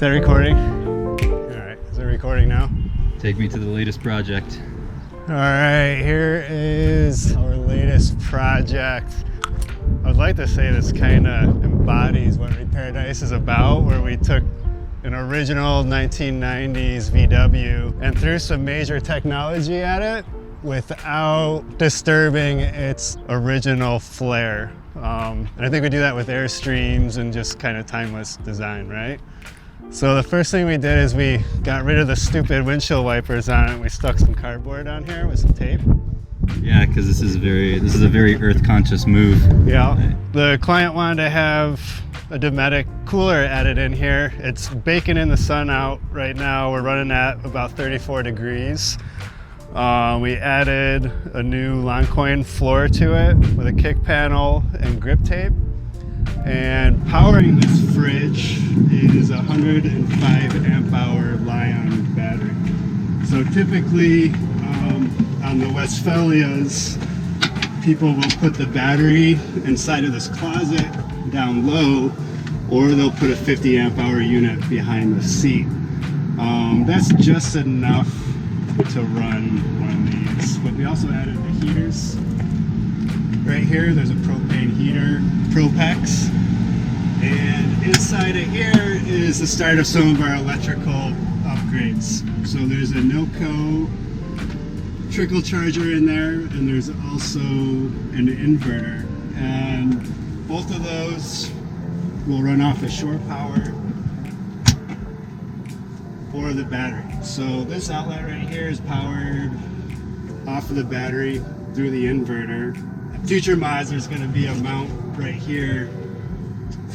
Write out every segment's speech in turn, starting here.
that recording? All right, is it recording now? Take me to the latest project. All right, here is our latest project. I would like to say this kind of embodies what Reparadise is about, where we took an original 1990s VW and threw some major technology at it without disturbing its original flair. And I think we do that with Airstreams and just kind of timeless design, right? So the first thing we did is we got rid of the stupid windshield wipers on it. We stuck some cardboard on here with some tape. Yeah, because this is a very earth-conscious move. Yeah, the client wanted to have a Dometic cooler added in here. It's baking in the sun out right now. We're running at about 34 degrees. We added a new Loncoin floor to it with a kick panel and grip tape. And powering this fridge is a 105 amp hour Li-ion battery. So typically on the Westfalias, people will put the battery inside of this closet down low, or they'll put a 50 amp hour unit behind the seat. That's just enough to run one of these. But we also added the heaters. Right here, there's a propane heater, Propex. And inside of here is the start of some of our electrical upgrades. So there's a NOCO trickle charger in there, and there's also an inverter. And both of those will run off of shore power or the battery. So this outlet right here is powered off of the battery through the inverter. Future mods, there's going to be a mount right here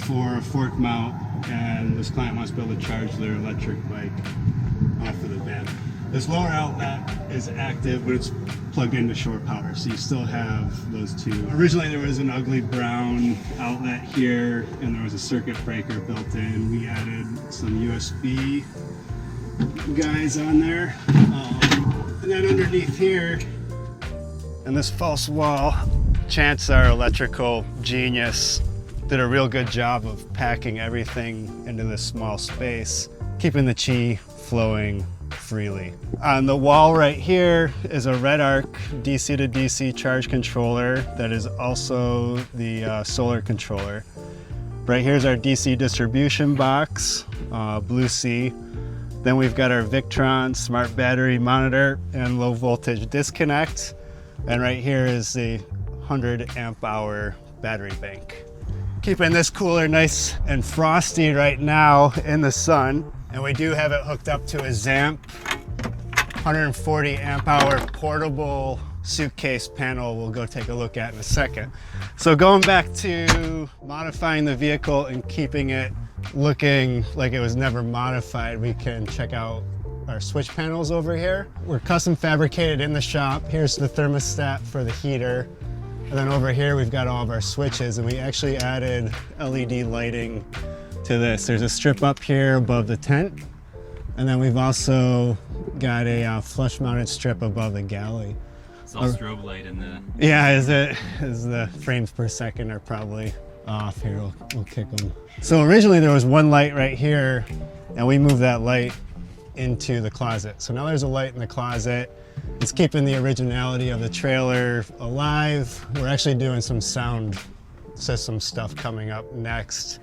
for a fork mount, and this client wants to be able to charge their electric bike off of the battery. This lower outlet is active, but it's plugged into shore power, so you still have those two. Originally there was an ugly brown outlet here, and there was a circuit breaker built in. We added some USB guys on there. And then underneath here, and this false wall, Chance, our electrical genius, did a real good job of packing everything into this small space, keeping the chi flowing freely. On the wall right here is a Redarc DC to DC charge controller that is also the solar controller. Right here is our DC distribution box, Blue Sea. Then we've got our Victron smart battery monitor and low voltage disconnect. And right here is the 100 amp hour battery bank. Keeping this cooler nice and frosty right now in the sun. And we do have it hooked up to a Zamp 140 amp hour portable suitcase panel we'll go take a look at in a second. So going back to modifying the vehicle and keeping it looking like it was never modified, we can check out our switch panels over here. We're custom fabricated in the shop. Here's the thermostat for the heater. And then over here, we've got all of our switches, and we actually added LED lighting to this. There's a strip up here above the tent. And then we've also got a flush mounted strip above the galley. It's all strobe light in the... Yeah, is the frames per second are probably off here. We'll kick them. So originally there was one light right here, and we moved that light into the closet. So now there's a light in the closet. It's keeping the originality of the trailer alive. We're actually doing some sound system stuff coming up next.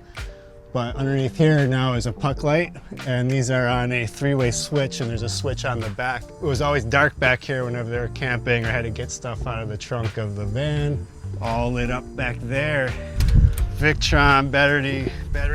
But underneath here now is a puck light, and these are on a three-way switch, and there's a switch on the back. It was always dark back here whenever they were camping or had to get stuff out of the trunk of the van. All lit up back there. Victron battery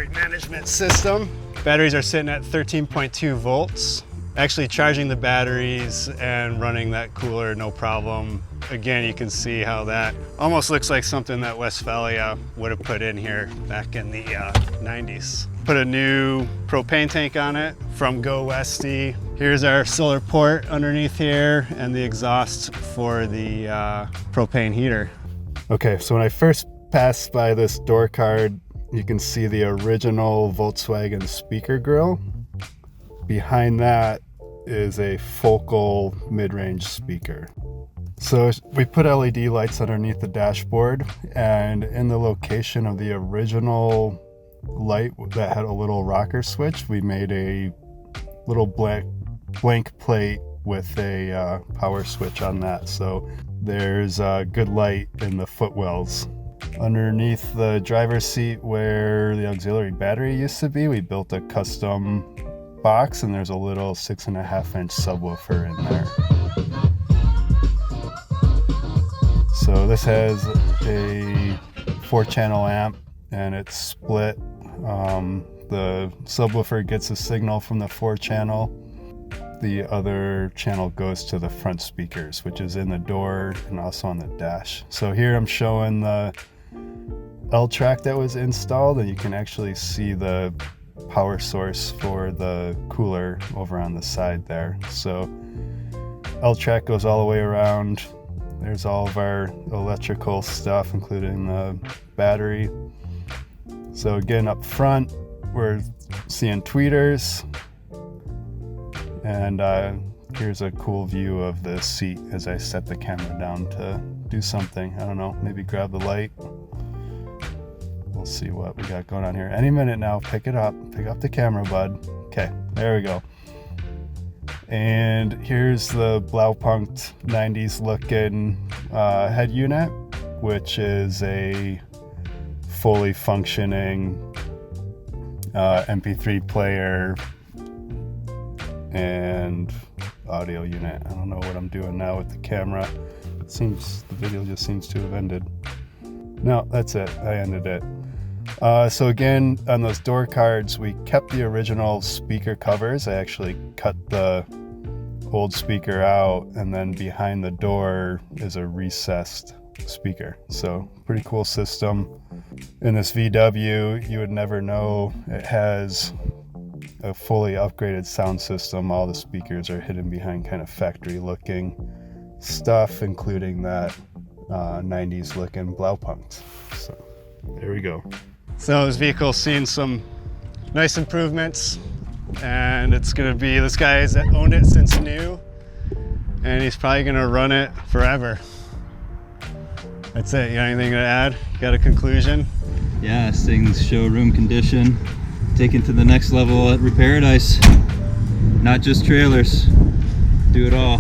management system. Batteries are sitting at 13.2 volts. Actually charging the batteries and running that cooler, no problem. Again, you can see how that almost looks like something that Westfalia would have put in here back in the 90s. Put a new propane tank on it from VW Westy. Here's our solar port underneath here and the exhaust for the propane heater. Okay, so when I first passed by this door card, you can see the original Volkswagen speaker grille. Behind that is a focal mid-range speaker. So we put LED lights underneath the dashboard, and in the location of the original light that had a little rocker switch, we made a little blank plate with a power switch on that. So there's good light in the footwells. Underneath the driver's seat where the auxiliary battery used to be, we built a custom box, and there's a little 6.5-inch subwoofer in there. So this has a 4-channel amp, and it's split. The subwoofer gets a signal from the 4-channel. The other channel goes to the front speakers, which is in the door and also on the dash. So here I'm showing the L-track that was installed, and you can actually see the power source for the cooler over on the side there. So L-track goes all the way around. There's all of our electrical stuff, including the battery. So again, up front, we're seeing tweeters. And here's a cool view of the seat as I set the camera down to do something. I don't know, maybe grab the light. We'll see what we got going on here. Any minute now, pick up the camera, bud. Okay, there we go. And here's the Blaupunkt 90s looking head unit, which is a fully functioning MP3 player and audio unit. I don't know what I'm doing now with the camera. It seems the video just seems to have ended. No, that's it. I ended it. So again, on those door cards, we kept the original speaker covers. I actually cut the old speaker out, and then behind the door is a recessed speaker. So pretty cool system. In this VW, you would never know it has a fully upgraded sound system. All the speakers are hidden behind kind of factory looking stuff, including that 90s looking Blaupunkt. So there we go. So this vehicle's seen some nice improvements, and it's gonna be, this guy's owned it since new, and he's probably gonna run it forever. That's it. You got anything to add? Got a conclusion? Yeah, this thing's showroom condition, taken to the next level at Reparadise. Not just trailers, do it all.